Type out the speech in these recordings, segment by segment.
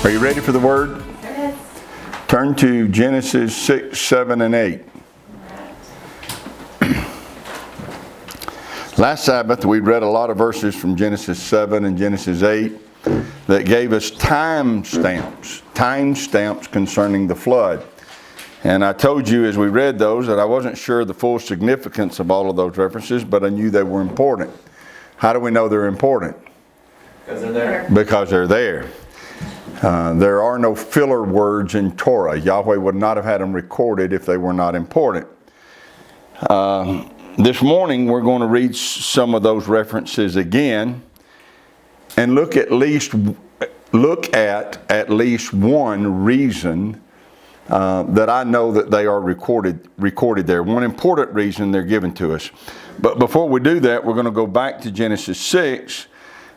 Are you ready for the word? Yes. Turn to Genesis 6, 7, and 8. Last Sabbath we read a lot of verses from Genesis 7 and Genesis 8 that gave us time stamps concerning the flood. And I told you as we read those that I wasn't sure the full significance of all of those references, but I knew they were important. How do we know they're important? Because they're there. Because they're there. There are no filler words in Torah. Yahweh would not have had them recorded if they were not important. This morning we're going to read some of those references again and look at least one reason that I know that they are recorded there. One important reason they're given to us. But before we do that, we're going to go back to Genesis 6,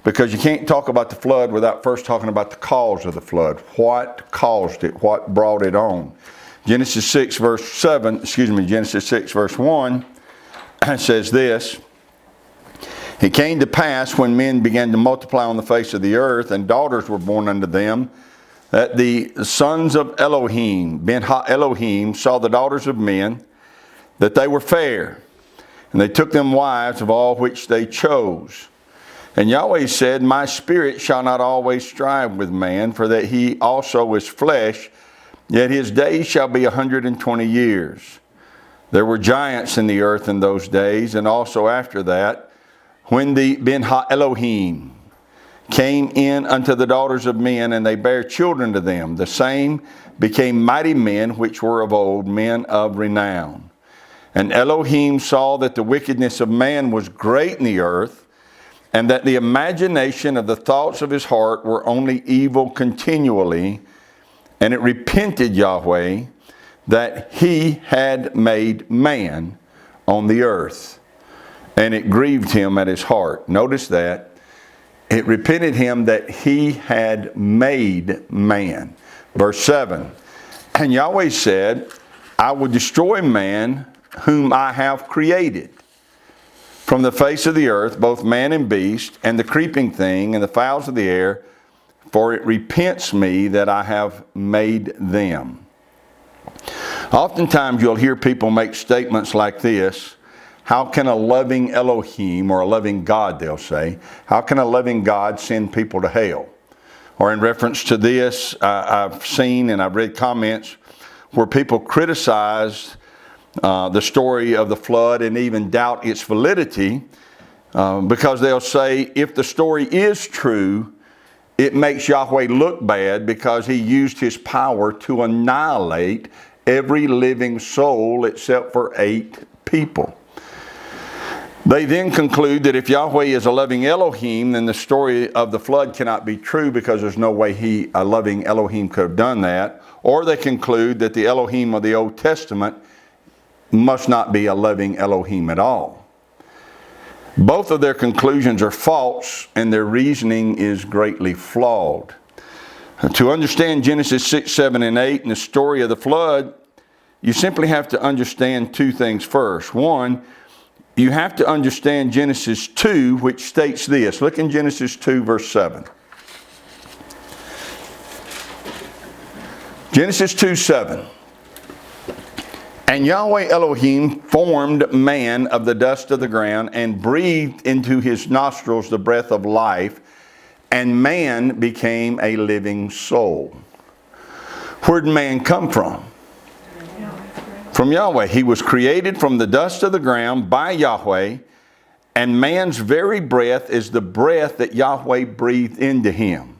because you can't talk about the flood without first talking about the cause of the flood. What caused it? What brought it on? Genesis 6 verse 1 says this: It came to pass when men began to multiply on the face of the earth, and daughters were born unto them, that the sons of Elohim, Ben Ha-Elohim, saw the daughters of men, that they were fair, and they took them wives of all which they chose. And Yahweh said, My spirit shall not always strive with man, for that he also is flesh, yet his days shall be 120 years. There were giants in the earth in those days, and also after that, when the Ben Ha-Elohim came in unto the daughters of men, and they bare children to them, the same became mighty men which were of old, men of renown. And Elohim saw that the wickedness of man was great in the earth, and that the imagination of the thoughts of his heart were only evil continually. And it repented Yahweh that he had made man on the earth. And it grieved him at his heart. Notice that. It repented him that he had made man. Verse 7. And Yahweh said, I will destroy man whom I have created from the face of the earth, both man and beast, and the creeping thing, and the fowls of the air, for it repents me that I have made them. Oftentimes you'll hear people make statements like this: how can a loving Elohim, or a loving God, they'll say, how can a loving God send people to hell? Or in reference to this, I've seen and I've read comments where people criticize the story of the flood and even doubt its validity, because they'll say if the story is true, it makes Yahweh look bad because he used his power to annihilate every living soul except for 8 people. They then conclude that if Yahweh is a loving Elohim, then the story of the flood cannot be true, because there's no way a loving Elohim could have done that. Or they conclude that the Elohim of the Old Testament must not be a loving Elohim at all. Both of their conclusions are false, and their reasoning is greatly flawed. To understand Genesis 6, 7, and 8 and the story of the flood, you simply have to understand 2 things first. One, you have to understand Genesis 2, which states this. Look in Genesis 2, verse 7. Genesis 2, 7. And Yahweh Elohim formed man of the dust of the ground, and breathed into his nostrils the breath of life, and man became a living soul. Where did man come from? From Yahweh. He was created from the dust of the ground by Yahweh, and man's very breath is the breath that Yahweh breathed into him.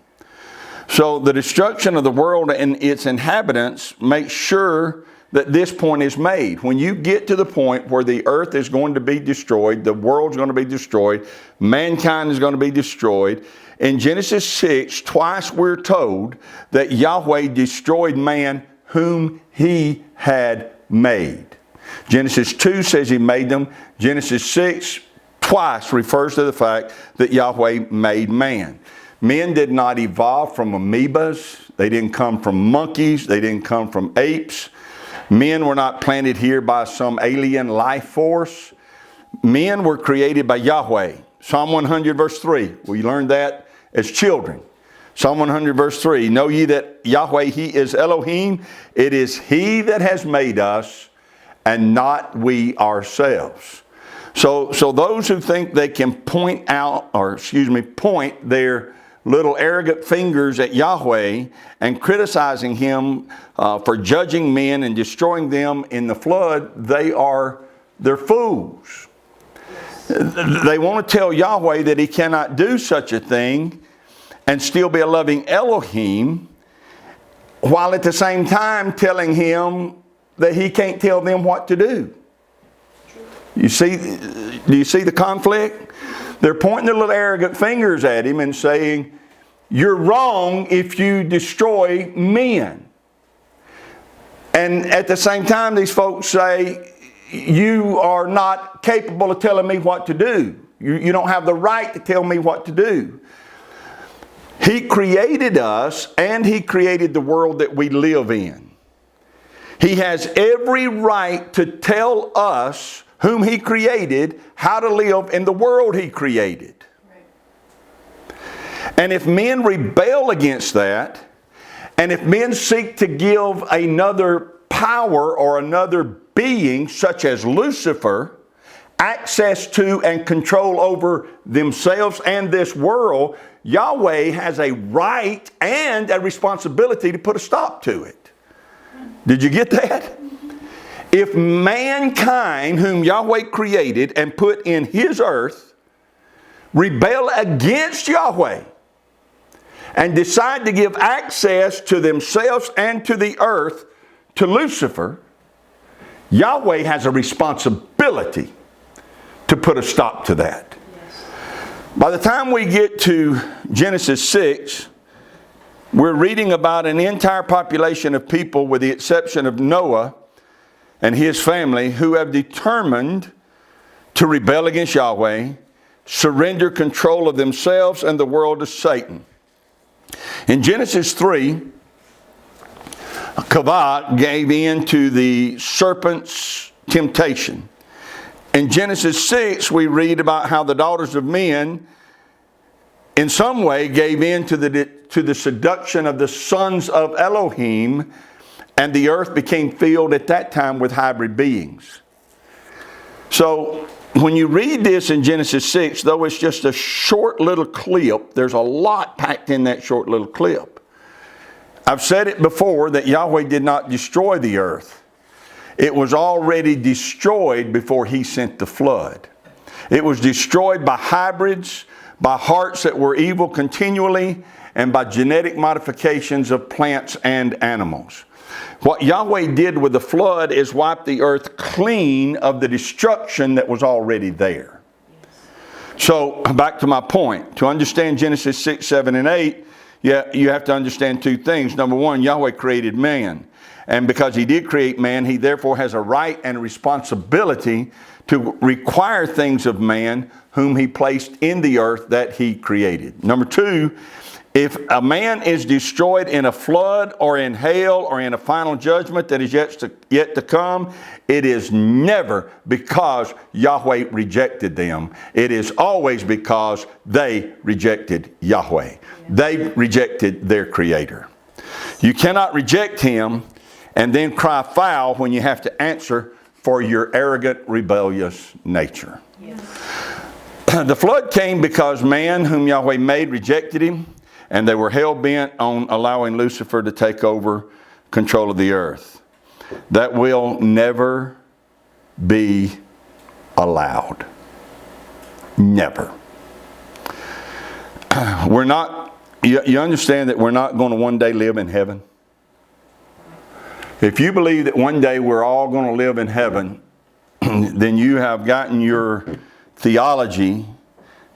So the destruction of the world and its inhabitants makes sure that this point is made. When you get to the point where the earth is going to be destroyed, the world's going to be destroyed, mankind is going to be destroyed, in Genesis 6, twice we're told that Yahweh destroyed man whom he had made. Genesis 2 says he made them. Genesis 6 twice refers to the fact that Yahweh made man. Men did not evolve from amoebas. They didn't come from monkeys. They didn't come from apes. Men were not planted here by some alien life force. Men were created by Yahweh. Psalm 100 verse 3. We learned that as children. Psalm 100 verse 3, know ye that Yahweh, He is Elohim. It is He that has made us and not we ourselves. So those who think they can point their little arrogant fingers at Yahweh and criticizing Him for judging men and destroying them in the flood, they're fools. They want to tell Yahweh that He cannot do such a thing and still be a loving Elohim, while at the same time telling Him that He can't tell them what to do. Do you see the conflict? They're pointing their little arrogant fingers at Him and saying, you're wrong if you destroy men. And at the same time, these folks say, you are not capable of telling me what to do. You don't have the right to tell me what to do. He created us and He created the world that we live in. He has every right to tell us, whom He created, how to live in the world He created. And if men rebel against that, and if men seek to give another power or another being, such as Lucifer, access to and control over themselves and this world, Yahweh has a right and a responsibility to put a stop to it. Did you get that? If mankind, whom Yahweh created and put in His earth, rebel against Yahweh and decide to give access to themselves and to the earth to Lucifer, Yahweh has a responsibility to put a stop to that. Yes. By the time we get to Genesis 6, we're reading about an entire population of people, with the exception of Noah and his family, who have determined to rebel against Yahweh, surrender control of themselves and the world to Satan. In Genesis 3, Kavah gave in to the serpent's temptation. In Genesis 6, we read about how the daughters of men in some way gave in to the seduction of the sons of Elohim, and the earth became filled at that time with hybrid beings. So when you read this in Genesis 6, though it's just a short little clip, there's a lot packed in that short little clip. I've said it before that Yahweh did not destroy the earth. It was already destroyed before He sent the flood. It was destroyed by hybrids, by hearts that were evil continually, and by genetic modifications of plants and animals. What Yahweh did with the flood is wipe the earth clean of the destruction that was already there. So, back to my point. To understand Genesis 6, 7, and 8, you have to understand two things. Number one, Yahweh created man. And because He did create man, He therefore has a right and a responsibility to require things of man whom He placed in the earth that He created. Number two, if a man is destroyed in a flood or in hail or in a final judgment that is yet to come, it is never because Yahweh rejected them. It is always because they rejected Yahweh. They rejected their Creator. You cannot reject Him and then cry foul when you have to answer for your arrogant, rebellious nature. Yes. The flood came because man, whom Yahweh made, rejected Him, and they were hell-bent on allowing Lucifer to take over control of the earth. That will never be allowed. Never. We're not, you understand that we're not going to one day live in heaven? If you believe that one day we're all going to live in heaven, then you have gotten your theology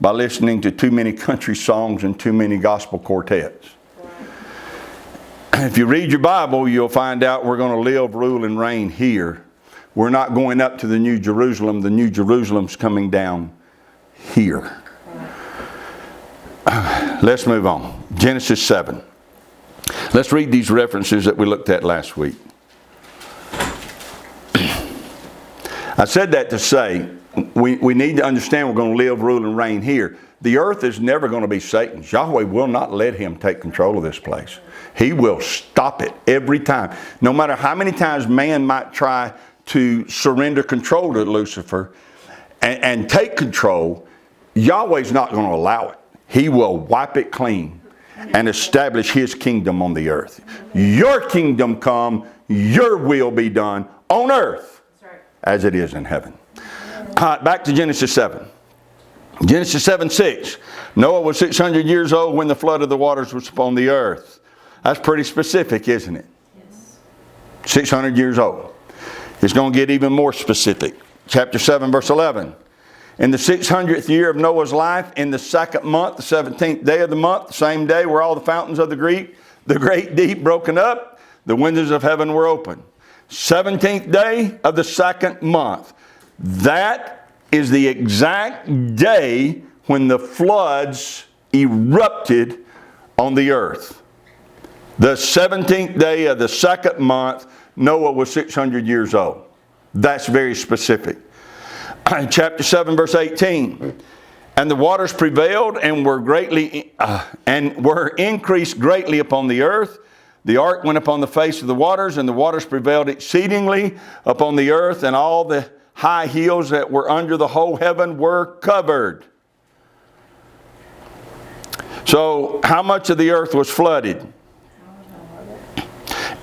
by listening to too many country songs and too many gospel quartets. If you read your Bible, you'll find out we're going to live, rule, and reign here. We're not going up to the New Jerusalem. The New Jerusalem's coming down here. Let's move on. Genesis 7. Let's read these references that we looked at last week. I said that to say we need to understand we're going to live, rule, and reign here. the earth is never going to be Satan's. Yahweh will not let him take control of this place. He will stop it every time. No matter how many times man might try to surrender control to Lucifer and take control, Yahweh's not going to allow it. He will wipe it clean and establish his kingdom on the earth. Your kingdom come, your will be done on earth as it is in heaven. All right, back to Genesis 7. Genesis 7:6. Noah was 600 years old when the flood of the waters was upon the earth. That's pretty specific, isn't it? Yes. 600 years old. It's going to get even more specific. Chapter 7, verse 11. In the 600th year of Noah's life, in the second month, the 17th day of the month, the same day were all the fountains of the great deep broken up, the windows of heaven were open. 17th day of the second month. That is the exact day when the floods erupted on the earth. The 17th day of the second month, Noah was 600 years old. That's very specific. Chapter 7, verse 18. And the waters prevailed and were increased greatly upon the earth. The ark went upon the face of the waters, and the waters prevailed exceedingly upon the earth, and all the high hills that were under the whole heaven were covered. So, how much of the earth was flooded?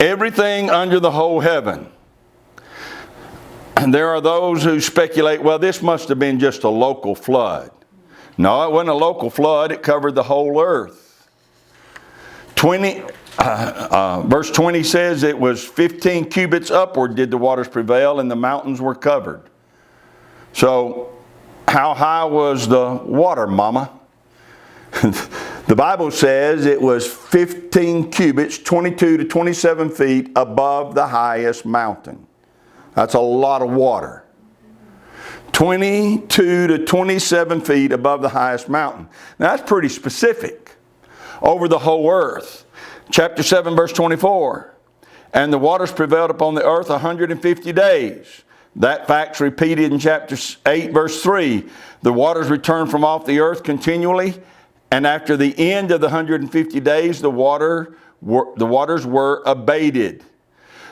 Everything under the whole heaven. And there are those who speculate, well, this must have been just a local flood. No, it wasn't a local flood. It covered the whole earth. Verse 20 says it was 15 cubits upward did the waters prevail, and the mountains were covered. So, how high was the water, mama? The Bible says it was 15 cubits, 22 to 27 feet above the highest mountain. That's a lot of water. 22 to 27 feet above the highest mountain. Now that's pretty specific. Over the whole earth. Chapter 7, verse 24. And the waters prevailed upon the earth 150 days. That fact's repeated in chapter 8, verse 3. The waters returned from off the earth continually. And after the end of the 150 days, the waters were abated.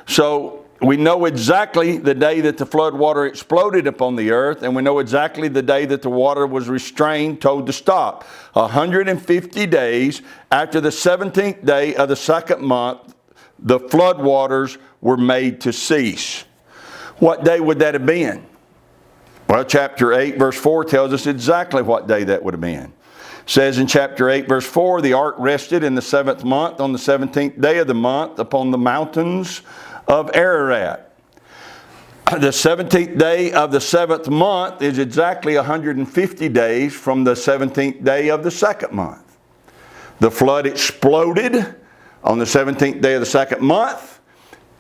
So we know exactly the day that the flood water exploded upon the earth, and we know exactly the day that the water was restrained, told to stop. 150 days after the 17th day of the second month, the flood waters were made to cease. What day would that have been? Well, chapter 8, verse 4 tells us exactly what day that would have been. It says in chapter 8, verse 4, the ark rested in the 7th month on the 17th day of the month upon the mountains of Ararat. The 17th day of the 7th month is exactly 150 days from the 17th day of the second month. The flood exploded on the 17th day of the second month.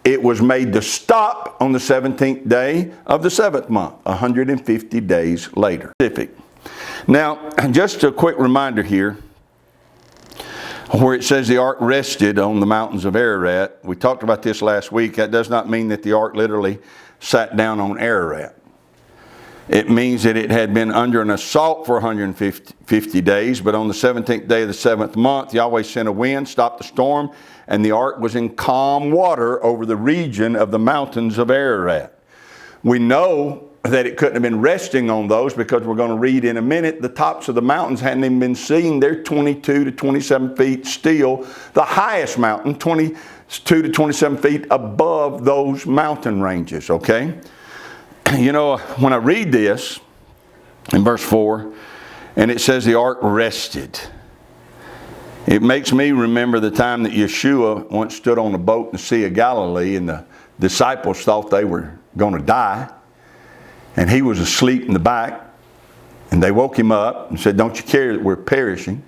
It was made to stop on the 17th day of the 7th month, 150 days later. Now, just a quick reminder here, where it says the ark rested on the mountains of Ararat. We talked about this last week. That does not mean that the ark literally sat down on Ararat. It means that it had been under an assault for 150 days, but on the 17th day of the 7th month, Yahweh sent a wind, stopped the storm, and the ark was in calm water over the region of the mountains of Ararat. We know that it couldn't have been resting on those because we're going to read in a minute the tops of the mountains hadn't even been seen. They're 22 to 27 feet still. The highest mountain, 22 to 27 feet above those mountain ranges, okay? You know, when I read this in verse 4, and it says the ark rested, it makes me remember the time that Yeshua once stood on a boat in the Sea of Galilee, and the disciples thought they were going to die. And he was asleep in the back. And they woke him up and said, don't you care that we're perishing?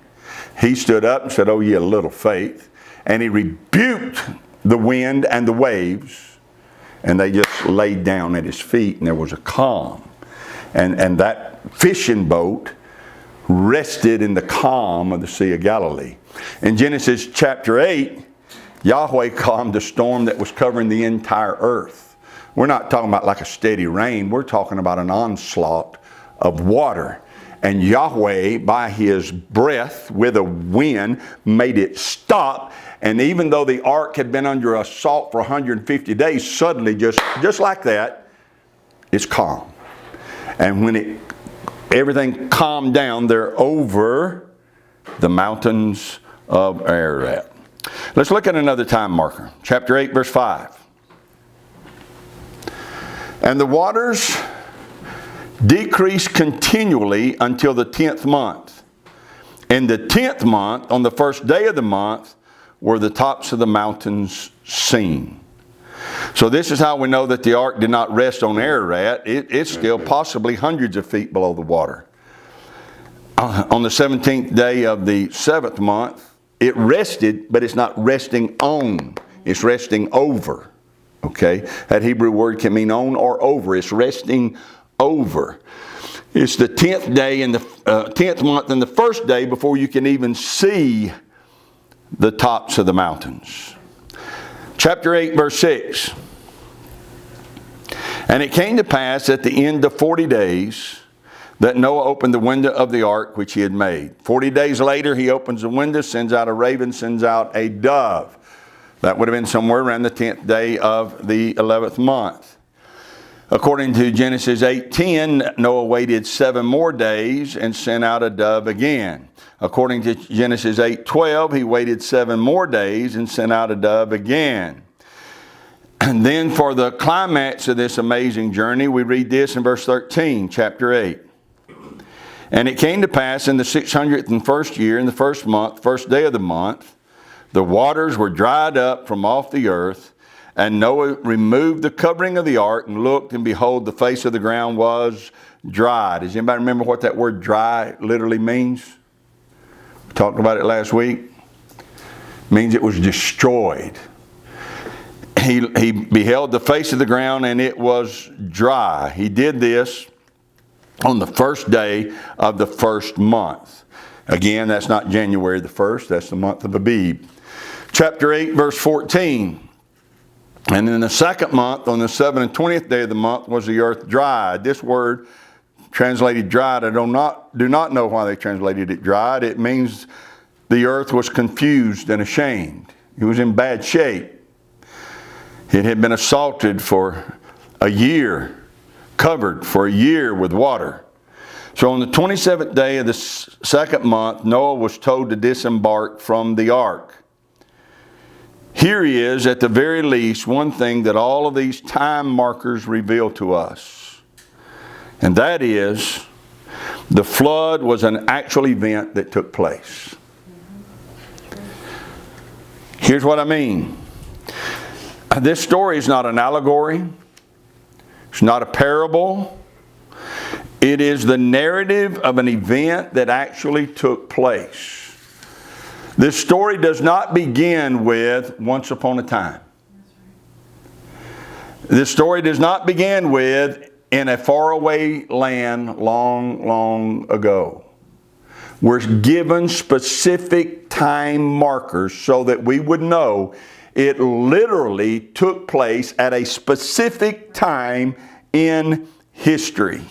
He stood up and said, oh, ye of little faith. And he rebuked the wind and the waves. And they just laid down at his feet, and there was a calm. And that fishing boat rested in the calm of the Sea of Galilee. In Genesis chapter 8, Yahweh calmed a storm that was covering the entire earth. We're not talking about like a steady rain. We're talking about an onslaught of water. And Yahweh, by his breath with a wind, made it stop. And even though the ark had been under assault for 150 days, suddenly, just like that, it's calm. And when everything calmed down, they're over the mountains of Ararat. Let's look at another time marker. Chapter 8, verse 5. And the waters decreased continually until the 10th month. In the 10th month, on the first day of the month, were the tops of the mountains seen. So this is how we know that the ark did not rest on Ararat. It's still possibly hundreds of feet below the water. On the 17th day of the 7th month, it rested, but it's not resting on. It's resting over. Okay? That Hebrew word can mean on or over. It's resting over. It's the 10th day in the 10th month and the first day before you can even see the tops of the mountains. Chapter 8, verse 6. And it came to pass at the end of 40 days that Noah opened the window of the ark which he had made. 40 days later, he opens the window, sends out a raven, sends out a dove. That would have been somewhere around the 10th day of the 11th month. According to Genesis 8:10, Noah waited 7 more days and sent out a dove again. According to Genesis 8:12, he waited 7 more days and sent out a dove again. And then for the climax of this amazing journey, we read this in verse 13, chapter 8. And it came to pass in the 601st year, in the first month, first day of the month, the waters were dried up from off the earth, and Noah removed the covering of the ark and looked, and behold, the face of the ground was dry. Does anybody remember what that word dry literally means? We talked about it last week. It means it was destroyed. He beheld the face of the ground, and it was dry. He did this on the first day of the first month. Again, that's not January the 1st. That's the month of Abib. Chapter 8, verse 14. And in the second month, on the 27th day of the month, was the earth dried. This word translated dried, I do not know why they translated it dried. It means the earth was confused and ashamed. It was in bad shape. It had been assaulted for a year, covered for a year with water. So on the 27th day of the second month, Noah was told to disembark from the ark. Here is, at the very least, one thing that all of these time markers reveal to us. And that is, the flood was an actual event that took place. Here's what I mean. This story is not an allegory. It's not a parable. It is the narrative of an event that actually took place. This story does not begin with once upon a time. This story does not begin with in a faraway land long, long ago. We're given specific time markers so that we would know it literally took place at a specific time in history.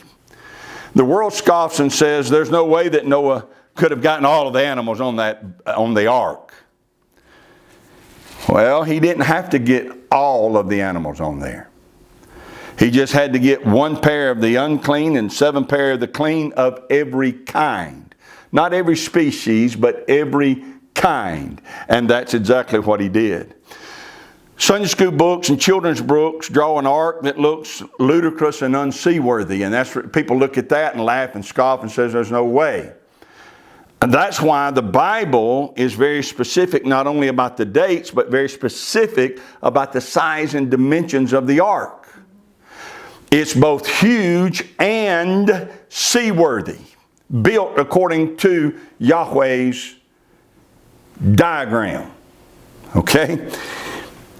The world scoffs and says there's no way that Noah could have gotten all of the animals on the ark. Well, he didn't have to get all of the animals on there. He just had to get 1 pair of the unclean and 7 pair of the clean of every kind. Not every species, but every kind. And that's exactly what he did. Sunday school books and children's books draw an ark that looks ludicrous and unseaworthy. And that's people look at that and laugh and scoff and says there's no way. And that's why the Bible is very specific, not only about the dates, but very specific about the size and dimensions of the ark. It's both huge and seaworthy, built according to Yahweh's diagram. Okay?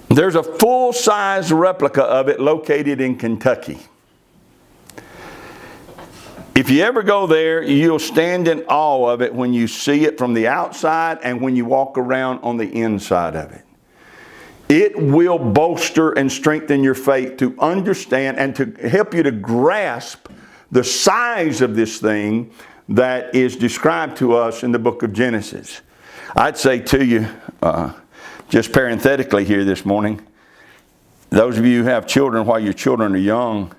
There's a full-size replica of it located in Kentucky. If you ever go there, you'll stand in awe of it when you see it from the outside and when you walk around on the inside of it. It will bolster and strengthen your faith to understand and to help you to grasp the size of this thing that is described to us in the book of Genesis. I'd say to you, just parenthetically here this morning, those of you who have children while your children are young,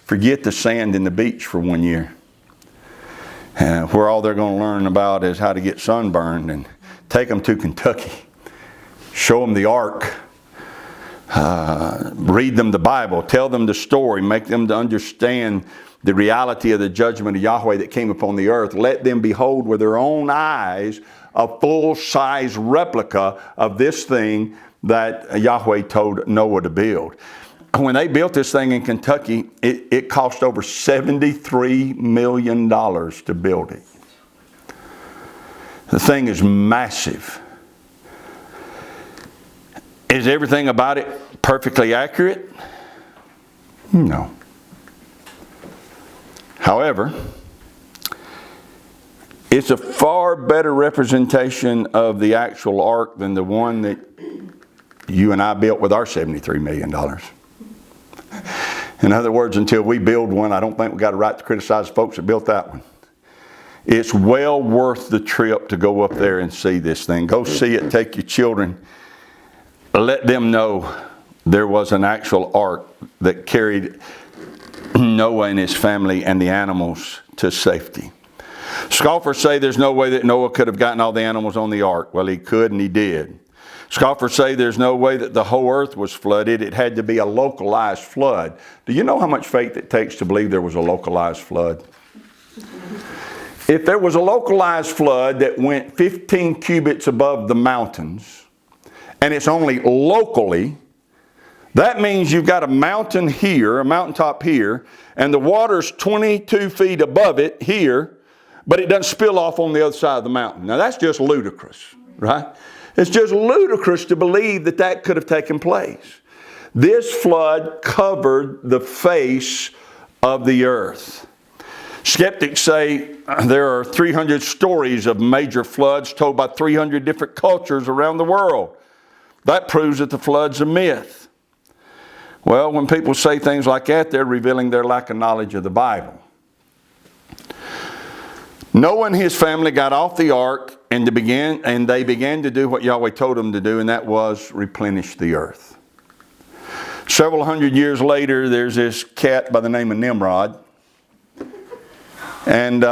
forget the sand and the beach for 1 year. Where all they're going to learn about is how to get sunburned, and take them to Kentucky. Show them the ark. Read them the Bible. Tell them the story. Make them to understand the reality of the judgment of Yahweh that came upon the earth. Let them behold with their own eyes a full-size replica of this thing that Yahweh told Noah to build. When they built this thing in Kentucky, it cost over $73 million to build it. The thing is massive. Is everything about it perfectly accurate? No. However, it's a far better representation of the actual ark than the one that you and I built with our $73 million. In other words, until we build one, I don't think we got a right to criticize the folks that built that one. It's well worth the trip to go up there and see this thing. Go see it, take your children. Let them know there was an actual ark that carried Noah and his family and the animals to safety. Scoffers say there's no way that Noah could have gotten all the animals on the ark. Well, he could, and he did. Scoffers say there's no way that the whole earth was flooded. It had to be a localized flood. Do you know how much faith it takes to believe there was a localized flood? If there was a localized flood that went 15 cubits above the mountains, and it's only locally, that means you've got a mountain here, a mountaintop here, and the water's 22 feet above it here, but it doesn't spill off on the other side of the mountain. Now that's just ludicrous, right? It's just ludicrous to believe that that could have taken place. This flood covered the face of the earth. Skeptics say there are 300 stories of major floods told by 300 different cultures around the world. That proves that the flood's a myth. Well, when people say things like that, they're revealing their lack of knowledge of the Bible. Noah and his family got off the ark and they began to do what Yahweh told them to do, and that was replenish the earth. Several hundred years later, there's this cat by the name of Nimrod. And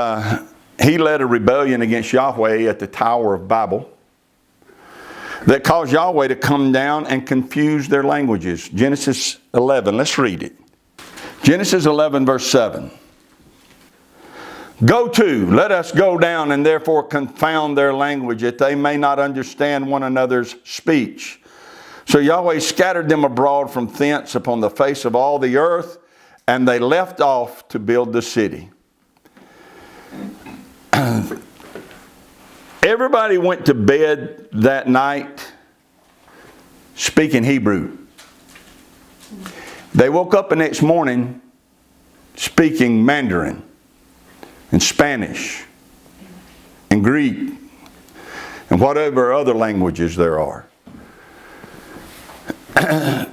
he led a rebellion against Yahweh at the Tower of Babel that caused Yahweh to come down and confuse their languages. Genesis 11, let's read it. Genesis 11 verse 7. Let us go down and therefore confound their language, that they may not understand one another's speech. So Yahweh scattered them abroad from thence upon the face of all the earth, and they left off to build the city. Everybody went to bed that night speaking Hebrew. They woke up the next morning speaking Mandarin and Spanish and Greek and whatever other languages there are.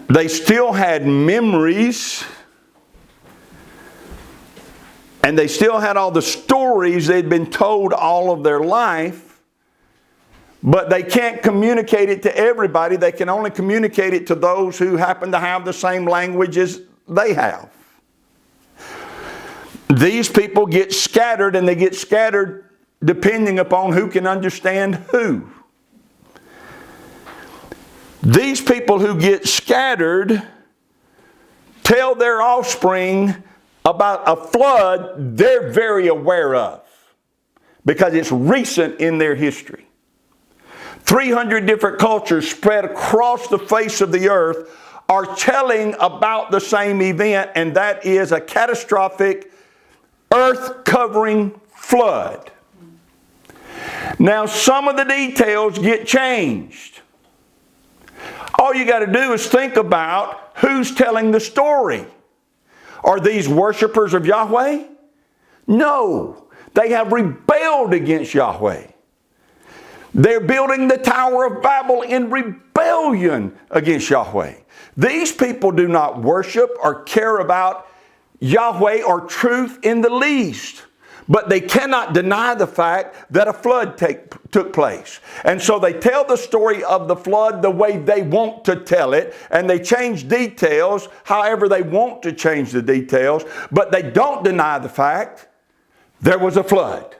They still had memories, and they still had all the stories they'd been told all of their life, but they can't communicate it to everybody. They can only communicate it to those who happen to have the same language as they have. These people get scattered, and they get scattered depending upon who can understand who. These people who get scattered tell their offspring about a flood they're very aware of because it's recent in their history. 300 different cultures spread across the face of the earth are telling about the same event, and that is a catastrophic earth-covering flood. Now, some of the details get changed. All you got to do is think about who's telling the story. Are these worshipers of Yahweh? No. They have rebelled against Yahweh. They're building the Tower of Babel in rebellion against Yahweh. These people do not worship or care about Yahweh or truth in the least. but they cannot deny the fact that a flood took place. And so they tell the story of the flood the way they want to tell it, and they change details however they want to change the details, but they don't deny the fact there was a flood.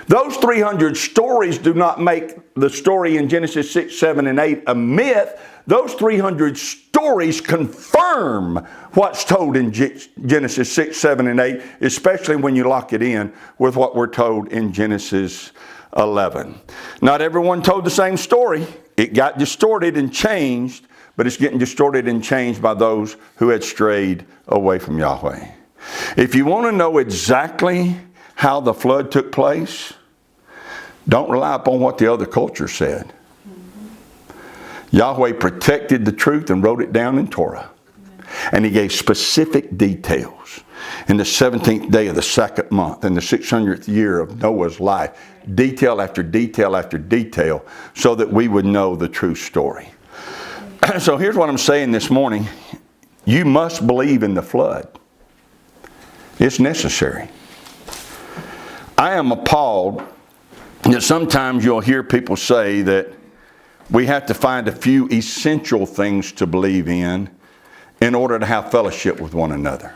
Those 300 stories do not make the story in Genesis 6, 7, and 8 a myth. Those 300 stories confirm what's told in Genesis 6, 7, and 8, especially when you lock it in with what we're told in Genesis 11. Not everyone told the same story. It got distorted and changed, but it's getting distorted and changed by those who had strayed away from Yahweh. If you want to know exactly how the flood took place, don't rely upon what the other culture said. Yahweh protected the truth and wrote it down in Torah. And He gave specific details. In the 17th day of the second month, in the 600th year of Noah's life, detail after detail after detail, so that we would know the true story. So here's what I'm saying this morning. You must believe in the flood. It's necessary. I am appalled that sometimes you'll hear people say that we have to find a few essential things to believe in order to have fellowship with one another.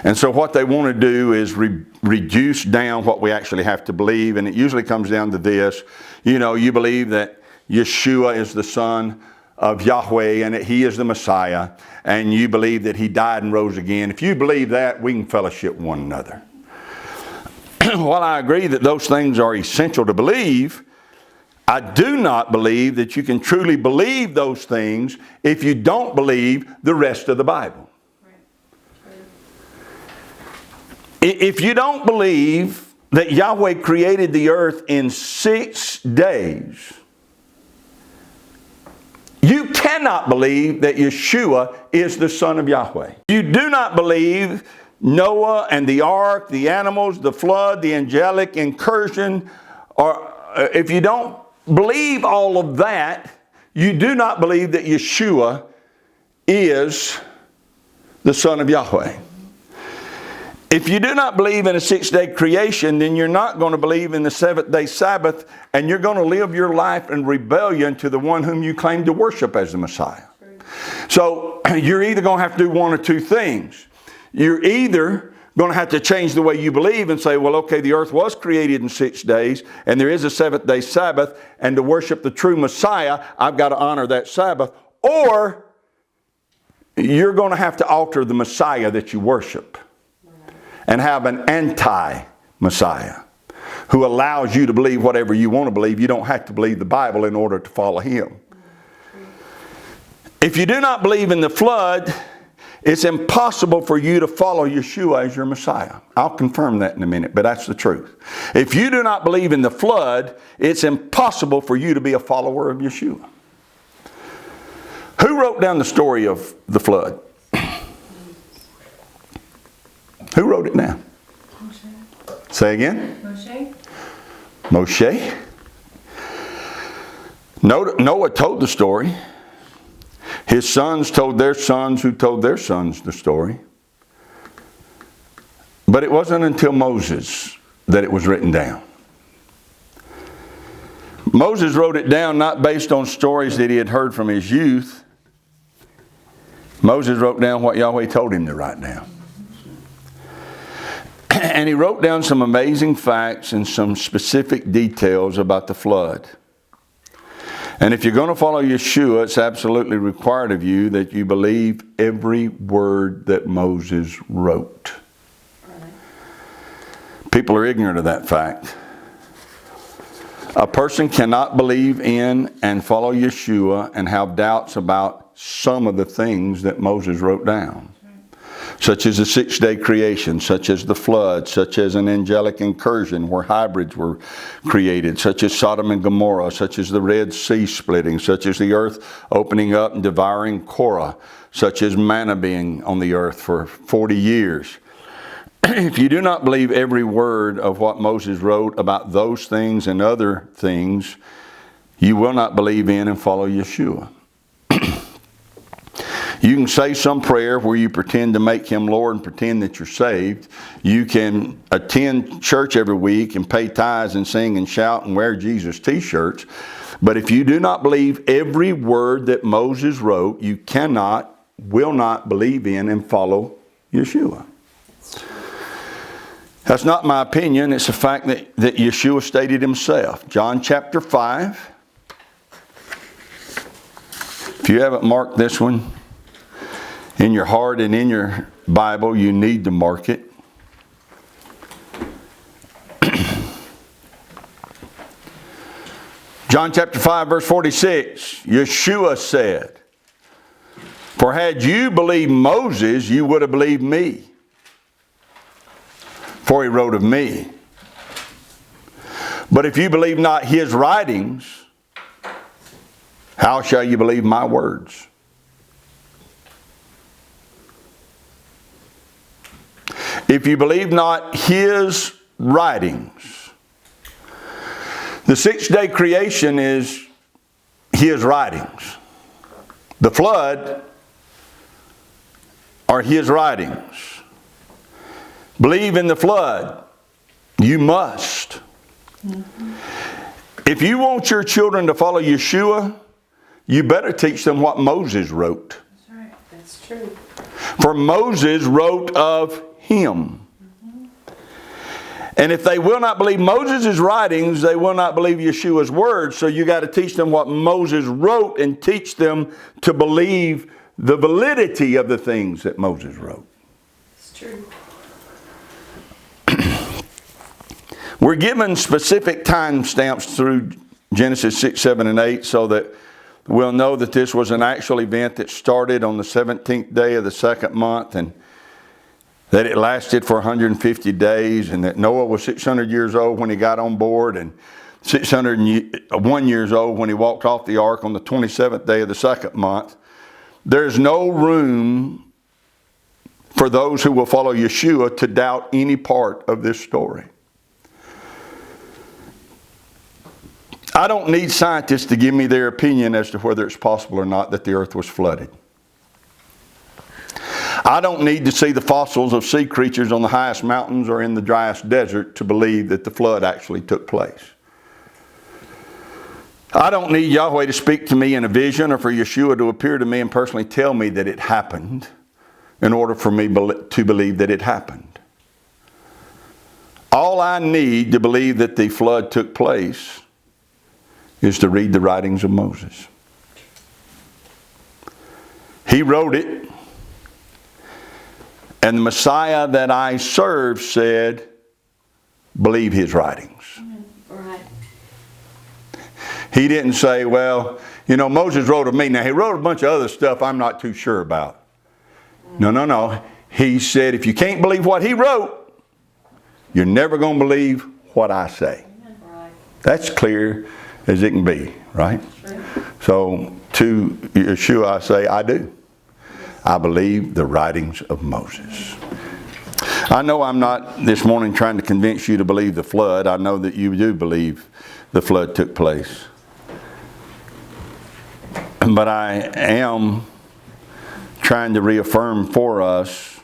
And so what they want to do is reduce down what we actually have to believe, and it usually comes down to this. You know, you believe that Yeshua is the Son of Yahweh and that He is the Messiah, and you believe that He died and rose again. If you believe that, we can fellowship one another. While I agree that those things are essential to believe, I do not believe that you can truly believe those things if you don't believe the rest of the Bible. If you don't believe that Yahweh created the earth in 6 days, you cannot believe that Yeshua is the Son of Yahweh. You do not believe Noah and the ark, the animals, the flood, the angelic incursion, or if you don't believe all of that, you do not believe that Yeshua is the Son of Yahweh. If you do not believe in a 6-day creation, then you're not going to believe in the 7th-day Sabbath, and you're going to live your life in rebellion to the one whom you claim to worship as the Messiah. So you're either going to have to do one or two things. You're either going to have to change the way you believe and say, well, okay, the earth was created in 6 days, and there is a 7th-day Sabbath, and to worship the true Messiah, I've got to honor that Sabbath. Or you're going to have to alter the Messiah that you worship and have an anti-Messiah who allows you to believe whatever you want to believe. You don't have to believe the Bible in order to follow Him. If you do not believe in the flood, it's impossible for you to follow Yeshua as your Messiah. I'll confirm that in a minute, but that's the truth. If you do not believe in the flood, it's impossible for you to be a follower of Yeshua. Who wrote down the story of the flood? Who wrote it down? Moshe. Say again? Moshe. Noah told the story. His sons told their sons who told their sons the story. But it wasn't until Moses that it was written down. Moses wrote it down not based on stories that he had heard from his youth. Moses wrote down what Yahweh told him to write down. And he wrote down some amazing facts and some specific details about the flood. And if you're going to follow Yeshua, it's absolutely required of you that you believe every word that Moses wrote. People are ignorant of that fact. A person cannot believe in and follow Yeshua and have doubts about some of the things that Moses wrote down, such as the 6-day creation, such as the flood, such as an angelic incursion where hybrids were created, such as Sodom and Gomorrah, such as the Red Sea splitting, such as the earth opening up and devouring Korah, such as manna being on the earth for 40 years. If you do not believe every word of what Moses wrote about those things and other things, you will not believe in and follow Yeshua. You can say some prayer where you pretend to make Him Lord and pretend that you're saved. You can attend church every week and pay tithes and sing and shout and wear Jesus t-shirts. But if you do not believe every word that Moses wrote, you will not believe in and follow Yeshua. That's not my opinion. It's a fact that Yeshua stated Himself. John chapter 5. If you haven't marked this one in your heart and in your Bible, you need to mark it. John chapter 5 verse 46, Yeshua said, "For had you believed Moses, you would have believed me. For he wrote of me. But if you believe not his writings, how shall you believe my words?" If you believe not his writings. The 6-day creation is his writings. The flood are his writings. Believe in the flood. You must. Mm-hmm. If you want your children to follow Yeshua, you better teach them what Moses wrote. That's right. That's true. For Moses wrote of him. Mm-hmm. And if they will not believe Moses' writings, they will not believe Yeshua's words. So you got to teach them what Moses wrote and teach them to believe the validity of the things that Moses wrote. It's true. We're given specific time stamps through Genesis 6, 7, and 8 so that we'll know that this was an actual event that started on the 17th day of the second month and that it lasted for 150 days and that Noah was 600 years old when he got on board and 601 years old when he walked off the ark on the 27th day of the second month. There's no room for those who will follow Yeshua to doubt any part of this story. I don't need scientists to give me their opinion as to whether it's possible or not that the earth was flooded. I don't need to see the fossils of sea creatures on the highest mountains or in the driest desert to believe that the flood actually took place. I don't need Yahweh to speak to me in a vision or for Yeshua to appear to me and personally tell me that it happened in order for me to believe that it happened. All I need to believe that the flood took place is to read the writings of Moses. He wrote it, and the Messiah that I serve said, believe his writings. Right. He didn't say, well, Moses wrote of me. Now, he wrote a bunch of other stuff I'm not too sure about. No. He said, if you can't believe what he wrote, you're never going to believe what I say. Right. That's clear as it can be, right? Sure. So to Yeshua I say, I do. I believe the writings of Moses. I know I'm not this morning trying to convince you to believe the flood. I know that you do believe the flood took place. But I am trying to reaffirm for us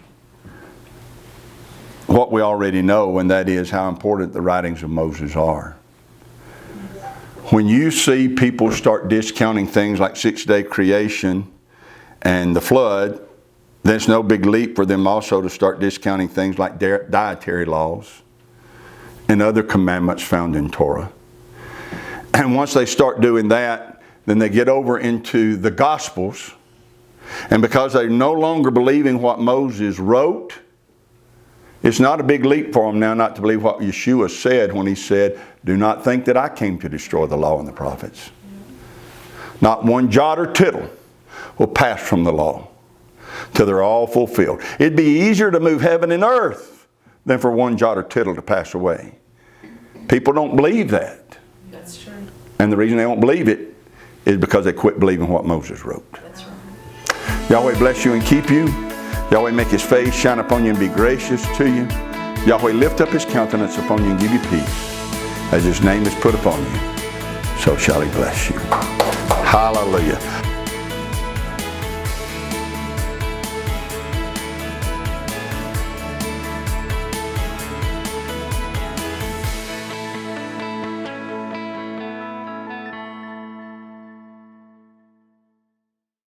what we already know, and that is how important the writings of Moses are. When you see people start discounting things like 6-day creation and the flood, then it's no big leap for them also to start discounting things like dietary laws and other commandments found in Torah. And once they start doing that, then they get over into the Gospels. And because they're no longer believing what Moses wrote, it's not a big leap for them now not to believe what Yeshua said when he said, do not think that I came to destroy the law and the prophets. Not one jot or tittle will pass from the law till they're all fulfilled. It'd be easier to move heaven and earth than for one jot or tittle to pass away. People don't believe that. That's true. And the reason they don't believe it is because they quit believing what Moses wrote. That's right. Yahweh bless you and keep you. Yahweh make his face shine upon you and be gracious to you. Yahweh lift up his countenance upon you and give you peace. As his name is put upon you, so shall he bless you. Hallelujah.